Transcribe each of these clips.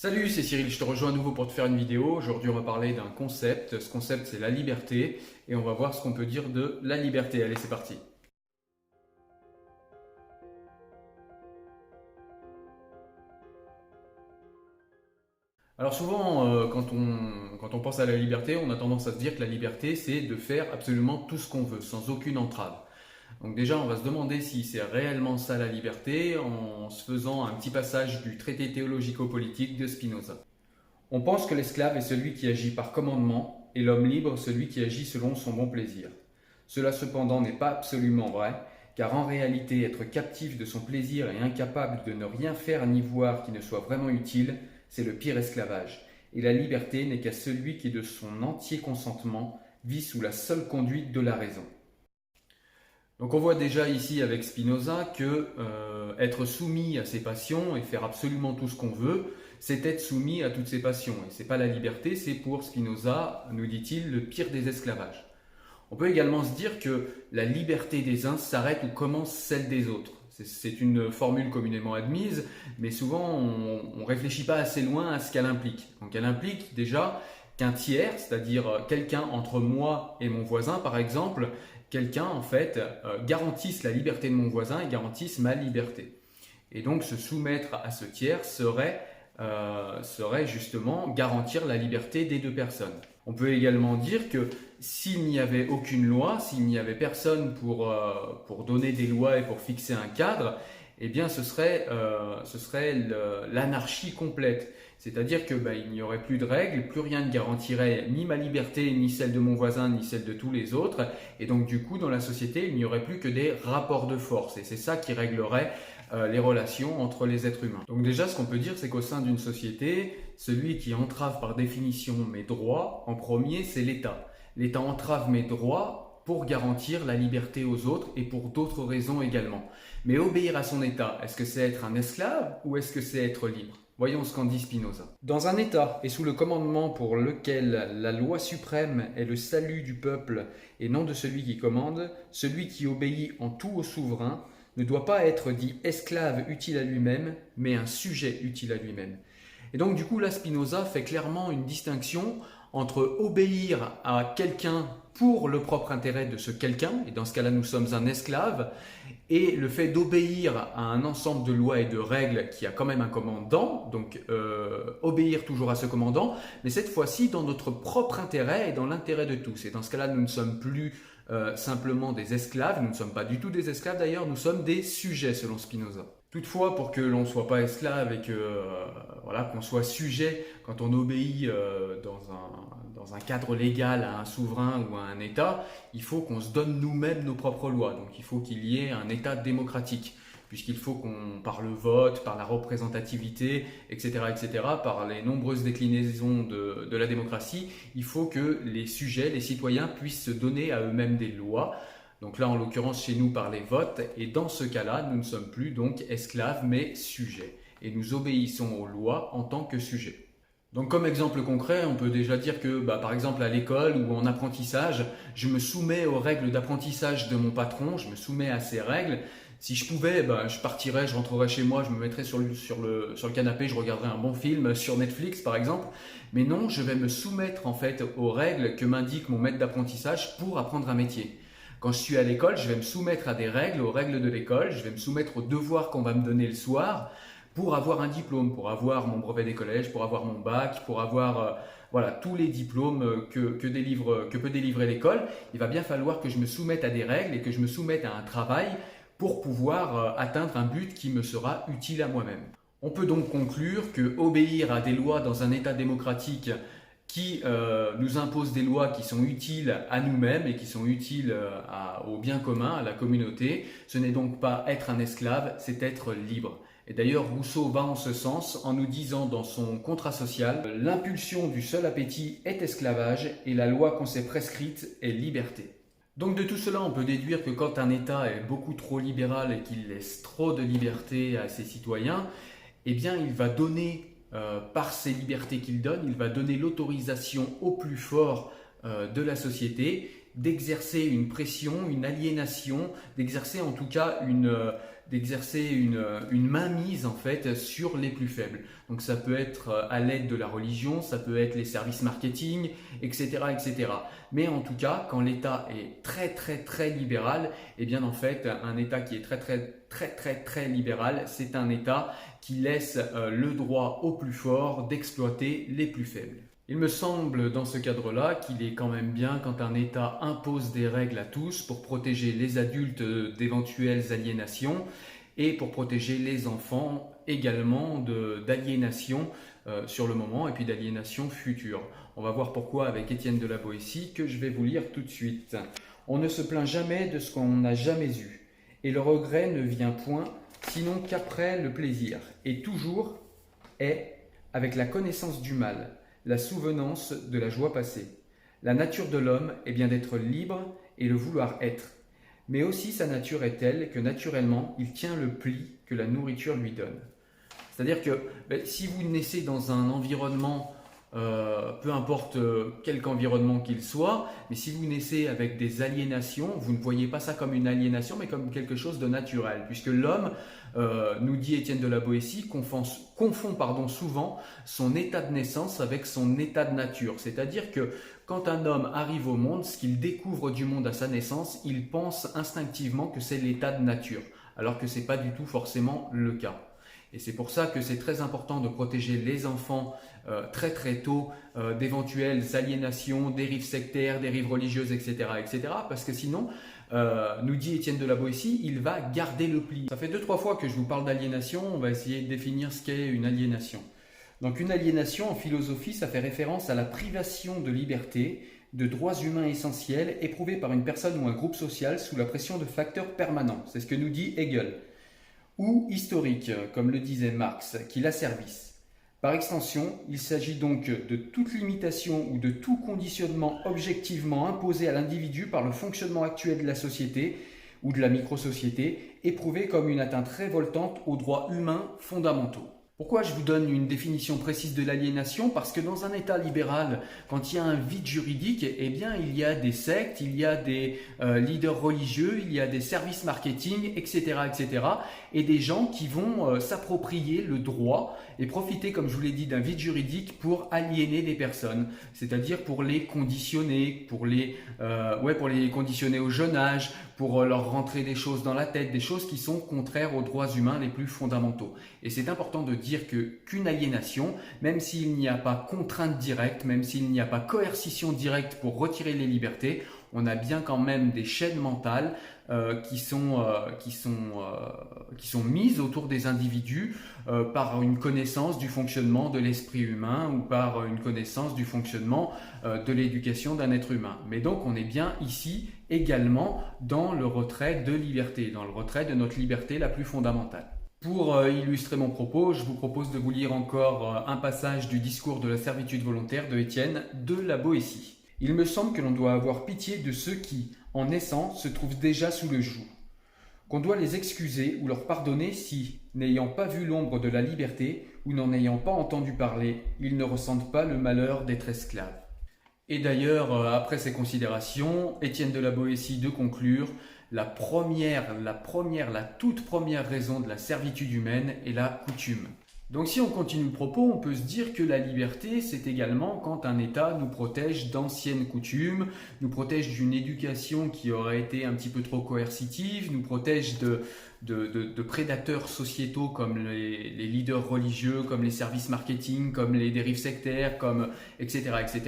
Salut, c'est Cyril, je te rejoins à nouveau pour te faire une vidéo. Aujourd'hui, on va parler d'un concept. Ce concept, c'est la liberté. Et on va voir ce qu'on peut dire de la liberté. Allez, c'est parti. Alors souvent, quand on pense à la liberté, on a tendance à se dire que la liberté, c'est de faire absolument tout ce qu'on veut, sans aucune entrave. Donc déjà, on va se demander si c'est réellement ça la liberté, en se faisant un petit passage du traité théologico-politique de Spinoza. On pense que l'esclave est celui qui agit par commandement et l'homme libre celui qui agit selon son bon plaisir. Cela cependant n'est pas absolument vrai, car en réalité être captif de son plaisir et incapable de ne rien faire ni voir qui ne soit vraiment utile, c'est le pire esclavage. Et la liberté n'est qu'à celui qui de son entier consentement vit sous la seule conduite de la raison. Donc on voit déjà ici avec Spinoza que être soumis à ses passions et faire absolument tout ce qu'on veut, c'est être soumis à toutes ses passions. Et c'est pas la liberté, c'est pour Spinoza, nous dit-il, le pire des esclavages. On peut également se dire que la liberté des uns s'arrête où commence celle des autres. C'est une formule communément admise, mais souvent on ne réfléchit pas assez loin à ce qu'elle implique. Donc elle implique déjà qu'un tiers, c'est-à-dire quelqu'un entre moi et mon voisin par exemple, quelqu'un en fait garantisse la liberté de mon voisin et garantisse ma liberté. Et donc se soumettre à ce tiers serait justement garantir la liberté des deux personnes. On peut également dire que s'il n'y avait aucune loi, s'il n'y avait personne pour donner des lois et pour fixer un cadre, eh bien ce serait l'anarchie complète. C'est-à-dire que il n'y aurait plus de règles, plus rien ne garantirait ni ma liberté, ni celle de mon voisin, ni celle de tous les autres. Et donc du coup, dans la société, il n'y aurait plus que des rapports de force. Et c'est ça qui réglerait les relations entre les êtres humains. Donc déjà, ce qu'on peut dire, c'est qu'au sein d'une société, celui qui entrave par définition mes droits, en premier, c'est l'État. L'État entrave mes droits pour garantir la liberté aux autres et pour d'autres raisons également. Mais obéir à son État, est-ce que c'est être un esclave ou est-ce que c'est être libre ? Voyons ce qu'en dit Spinoza. Dans un État et sous le commandement pour lequel la loi suprême est le salut du peuple et non de celui qui commande, celui qui obéit en tout au souverain ne doit pas être dit esclave utile à lui-même, mais un sujet utile à lui-même. Et donc du coup là, Spinoza fait clairement une distinction entre obéir à quelqu'un pour le propre intérêt de ce quelqu'un, et dans ce cas-là nous sommes un esclave, et le fait d'obéir à un ensemble de lois et de règles qui a quand même un commandant, donc obéir toujours à ce commandant, mais cette fois-ci dans notre propre intérêt et dans l'intérêt de tous. Et dans ce cas-là, nous ne sommes plus simplement des esclaves, nous ne sommes pas du tout des esclaves d'ailleurs, nous sommes des sujets selon Spinoza. Toutefois, pour que l'on ne soit pas esclave et que qu'on soit sujet quand on obéit dans un cadre légal à un souverain ou à un État, il faut qu'on se donne nous-mêmes nos propres lois. Donc il faut qu'il y ait un État démocratique, puisqu'il faut qu'on, par le vote, par la représentativité, etc., par les nombreuses déclinaisons de la démocratie, il faut que les sujets, les citoyens puissent se donner à eux-mêmes des lois. Donc là, en l'occurrence, chez nous, par les votes. Et dans ce cas-là, nous ne sommes plus donc esclaves, mais sujets. Et nous obéissons aux lois en tant que sujets. Donc comme exemple concret, on peut déjà dire que par exemple à l'école ou en apprentissage, je me soumets aux règles d'apprentissage de mon patron, je me soumets à ces règles. Si je pouvais, je partirais, je rentrerais chez moi, je me mettrais sur le canapé, je regarderais un bon film sur Netflix par exemple. Mais non, je vais me soumettre en fait aux règles que m'indique mon maître d'apprentissage pour apprendre un métier. Quand je suis à l'école, je vais me soumettre à des règles, aux règles de l'école, je vais me soumettre aux devoirs qu'on va me donner le soir pour avoir un diplôme, pour avoir mon brevet des collèges, pour avoir mon bac, pour avoir tous les diplômes que peut délivrer l'école. Il va bien falloir que je me soumette à des règles et que je me soumette à un travail pour pouvoir atteindre un but qui me sera utile à moi-même. On peut donc conclure que obéir à des lois dans un État démocratique qui nous impose des lois qui sont utiles à nous-mêmes et qui sont utiles au bien commun, à la communauté. Ce n'est donc pas être un esclave, c'est être libre. Et d'ailleurs, Rousseau va en ce sens en nous disant dans son Contrat social « L'impulsion du seul appétit est esclavage et la loi qu'on s'est prescrite est liberté ». Donc de tout cela, on peut déduire que quand un État est beaucoup trop libéral et qu'il laisse trop de liberté à ses citoyens, eh bien il va donner par ces libertés qu'il donne, il va donner l'autorisation au plus fort de la société d'exercer une pression, une aliénation, d'exercer en tout cas d'exercer une mainmise en fait sur les plus faibles. Donc ça peut être à l'aide de la religion, ça peut être les services marketing, etc., etc. Mais en tout cas, quand l'État est très libéral, eh bien en fait, un État qui est très libéral, c'est un État qui laisse le droit aux plus forts d'exploiter les plus faibles. Il me semble dans ce cadre-là qu'il est quand même bien quand un État impose des règles à tous pour protéger les adultes d'éventuelles aliénations et pour protéger les enfants également d'aliénation sur le moment et puis d'aliénation future. On va voir pourquoi avec Étienne de la Boétie que je vais vous lire tout de suite. On ne se plaint jamais de ce qu'on n'a jamais eu et le regret ne vient point sinon qu'après le plaisir et toujours est avec la connaissance du mal, la souvenance de la joie passée. La nature de l'homme est bien d'être libre et le vouloir être. Mais aussi sa nature est telle que naturellement il tient le pli que la nourriture lui donne. C'est-à-dire que si vous naissez dans un environnement, peu importe quelque environnement qu'il soit, mais si vous naissez avec des aliénations, vous ne voyez pas ça comme une aliénation, mais comme quelque chose de naturel, puisque l'homme, nous dit Étienne de la Boétie, confond souvent son état de naissance avec son état de nature. C'est-à-dire que quand un homme arrive au monde, ce qu'il découvre du monde à sa naissance, il pense instinctivement que c'est l'état de nature, alors que ce n'est pas du tout forcément le cas. Et c'est pour ça que c'est très important de protéger les enfants très tôt d'éventuelles aliénations, dérives sectaires, dérives religieuses, etc. parce que sinon, nous dit Étienne de la Boétie, il va garder le pli. Ça fait 2-3 fois que je vous parle d'aliénation, on va essayer de définir ce qu'est une aliénation. Donc une aliénation en philosophie, ça fait référence à la privation de liberté, de droits humains essentiels éprouvés par une personne ou un groupe social sous la pression de facteurs permanents. C'est ce que nous dit Hegel. Ou historique, comme le disait Marx, qui l'asservissent. Par extension, il s'agit donc de toute limitation ou de tout conditionnement objectivement imposé à l'individu par le fonctionnement actuel de la société ou de la microsociété, éprouvé comme une atteinte révoltante aux droits humains fondamentaux. Pourquoi je vous donne une définition précise de l'aliénation? Parce que dans un État libéral, quand il y a un vide juridique, eh bien, il y a des sectes, il y a des leaders religieux, il y a des services marketing, etc., et des gens qui vont s'approprier le droit et profiter, comme je vous l'ai dit, d'un vide juridique pour aliéner des personnes, c'est-à-dire pour les conditionner, pour les conditionner au jeune âge, pour leur rentrer des choses dans la tête, des choses qui sont contraires aux droits humains les plus fondamentaux. Et c'est important de dire qu'une aliénation, même s'il n'y a pas contrainte directe, même s'il n'y a pas coercition directe pour retirer les libertés, on a bien quand même des chaînes mentales qui sont mises autour des individus par une connaissance du fonctionnement de l'esprit humain ou par une connaissance du fonctionnement de l'éducation d'un être humain. Mais donc on est bien ici également dans le retrait de liberté, dans le retrait de notre liberté la plus fondamentale. Pour illustrer mon propos, je vous propose de vous lire encore un passage du discours de la servitude volontaire de Étienne de la Boétie. Il me semble que l'on doit avoir pitié de ceux qui, en naissant, se trouvent déjà sous le joug. Qu'on doit les excuser ou leur pardonner si, n'ayant pas vu l'ombre de la liberté ou n'en ayant pas entendu parler, ils ne ressentent pas le malheur d'être esclaves. Et d'ailleurs, après ces considérations, Étienne de la Boétie de conclure, la toute première raison de la servitude humaine est la coutume. Donc si on continue le propos, on peut se dire que la liberté, c'est également quand un État nous protège d'anciennes coutumes, nous protège d'une éducation qui aurait été un petit peu trop coercitive, nous protège de prédateurs sociétaux comme les leaders religieux, comme les services marketing, comme les dérives sectaires, etc.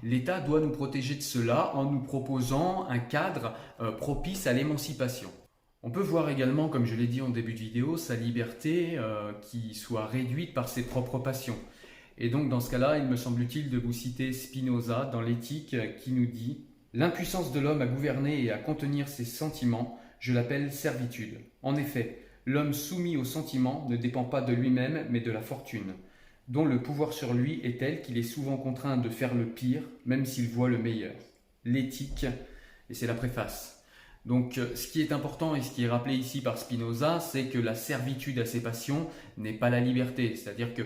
L'État doit nous protéger de cela en nous proposant un cadre propice à l'émancipation. On peut voir également, comme je l'ai dit en début de vidéo, sa liberté qui soit réduite par ses propres passions. Et donc dans ce cas-là, il me semble utile de vous citer Spinoza dans l'Éthique qui nous dit « L'impuissance de l'homme à gouverner et à contenir ses sentiments, je l'appelle servitude. En effet, l'homme soumis aux sentiments ne dépend pas de lui-même mais de la fortune, dont le pouvoir sur lui est tel qu'il est souvent contraint de faire le pire, même s'il voit le meilleur. » L'Éthique, et c'est la préface. Donc, ce qui est important et ce qui est rappelé ici par Spinoza, c'est que la servitude à ses passions n'est pas la liberté. C'est-à-dire que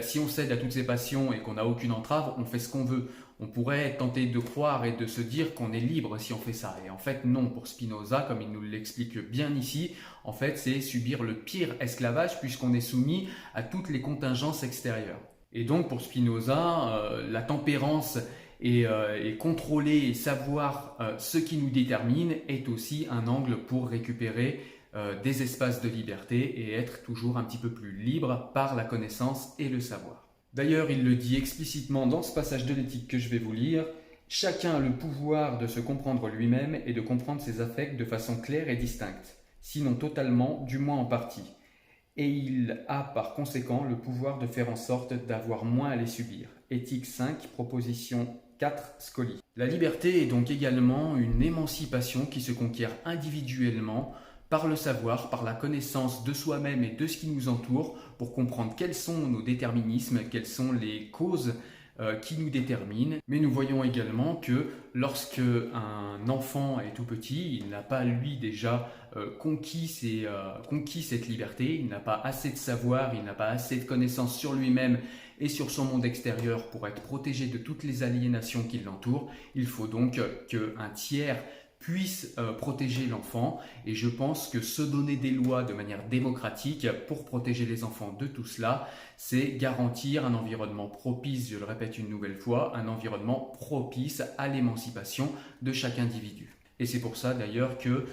si on cède à toutes ses passions et qu'on n'a aucune entrave, on fait ce qu'on veut. On pourrait tenter de croire et de se dire qu'on est libre si on fait ça. Et en fait, non, pour Spinoza, comme il nous l'explique bien ici, en fait, c'est subir le pire esclavage puisqu'on est soumis à toutes les contingences extérieures. Et donc, pour Spinoza, la tempérance et contrôler et savoir ce qui nous détermine est aussi un angle pour récupérer des espaces de liberté et être toujours un petit peu plus libre par la connaissance et le savoir. D'ailleurs, il le dit explicitement dans ce passage de l'éthique que je vais vous lire. Chacun a le pouvoir de se comprendre lui-même et de comprendre ses affects de façon claire et distincte, sinon totalement, du moins en partie. Et il a par conséquent le pouvoir de faire en sorte d'avoir moins à les subir. Éthique 5, proposition 4, Scoli. La liberté est donc également une émancipation qui se conquiert individuellement par le savoir, par la connaissance de soi-même et de ce qui nous entoure, pour comprendre quels sont nos déterminismes, quelles sont les causes qui nous déterminent. Mais nous voyons également que lorsque un enfant est tout petit, il n'a pas lui déjà conquis cette liberté, il n'a pas assez de savoir, il n'a pas assez de connaissances sur lui-même et sur son monde extérieur pour être protégé de toutes les aliénations qui l'entourent. Il faut donc qu'un tiers puisse protéger l'enfant, et je pense que se donner des lois de manière démocratique pour protéger les enfants de tout cela, c'est garantir un environnement propice, je le répète une nouvelle fois, un environnement propice à l'émancipation de chaque individu. Et c'est pour ça d'ailleurs que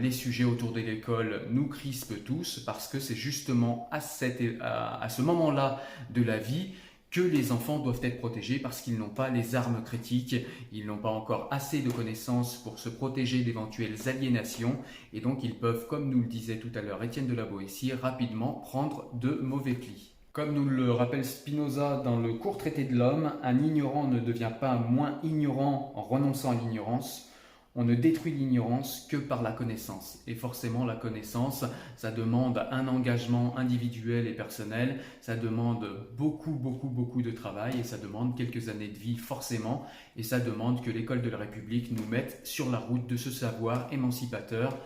les sujets autour de l'école nous crispent tous, parce que c'est justement à ce moment-là de la vie que les enfants doivent être protégés parce qu'ils n'ont pas les armes critiques, ils n'ont pas encore assez de connaissances pour se protéger d'éventuelles aliénations, et donc ils peuvent, comme nous le disait tout à l'heure Étienne de la Boétie, rapidement prendre de mauvais plis. Comme nous le rappelle Spinoza dans le court traité de l'homme, un ignorant ne devient pas moins ignorant en renonçant à l'ignorance. On ne détruit l'ignorance que par la connaissance. Et forcément, la connaissance, ça demande un engagement individuel et personnel, ça demande beaucoup de travail et ça demande quelques années de vie forcément. Et ça demande que l'école de la République nous mette sur la route de ce savoir émancipateur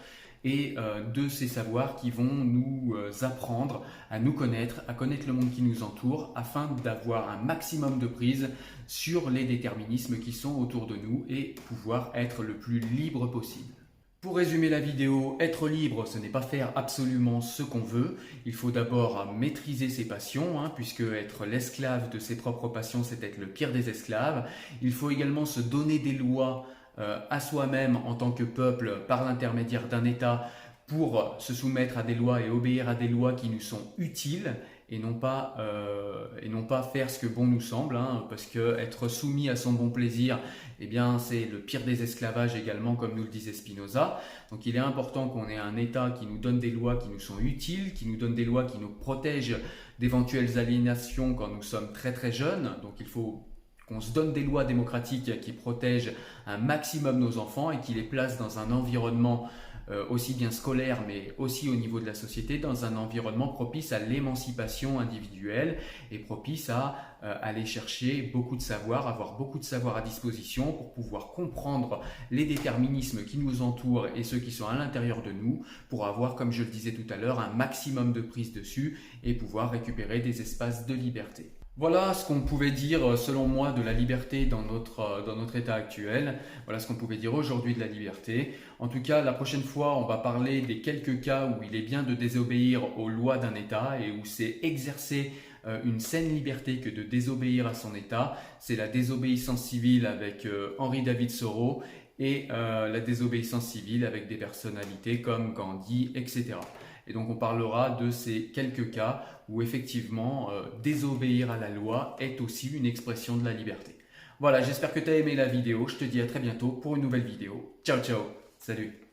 et de ces savoirs qui vont nous apprendre à nous connaître, à connaître le monde qui nous entoure, afin d'avoir un maximum de prise sur les déterminismes qui sont autour de nous et pouvoir être le plus libre possible. Pour résumer la vidéo, être libre, ce n'est pas faire absolument ce qu'on veut. Il faut d'abord maîtriser ses passions, puisque être l'esclave de ses propres passions, c'est être le pire des esclaves. Il faut également se donner des lois à soi-même en tant que peuple par l'intermédiaire d'un État pour se soumettre à des lois et obéir à des lois qui nous sont utiles et non pas faire ce que bon nous semble, parce que être soumis à son bon plaisir, eh bien, c'est le pire des esclavages également, comme nous le disait Spinoza. Donc il est important qu'on ait un État qui nous donne des lois qui nous sont utiles, qui nous donne des lois qui nous protègent d'éventuelles aliénations quand nous sommes très jeunes. Donc il faut qu'on se donne des lois démocratiques qui protègent un maximum nos enfants et qui les placent dans un environnement aussi bien scolaire mais aussi au niveau de la société, dans un environnement propice à l'émancipation individuelle et propice à aller chercher beaucoup de savoir, avoir beaucoup de savoir à disposition pour pouvoir comprendre les déterminismes qui nous entourent et ceux qui sont à l'intérieur de nous, pour avoir, comme je le disais tout à l'heure, un maximum de prise dessus et pouvoir récupérer des espaces de liberté. Voilà ce qu'on pouvait dire, selon moi, de la liberté dans notre état actuel. Voilà ce qu'on pouvait dire aujourd'hui de la liberté. En tout cas, la prochaine fois, on va parler des quelques cas où il est bien de désobéir aux lois d'un État et où c'est exercer une saine liberté que de désobéir à son État. C'est la désobéissance civile avec Henri David Thoreau et la désobéissance civile avec des personnalités comme Gandhi, etc. Et donc on parlera de ces quelques cas où effectivement désobéir à la loi est aussi une expression de la liberté. Voilà, j'espère que tu as aimé la vidéo. Je te dis à très bientôt pour une nouvelle vidéo. Ciao ciao, salut.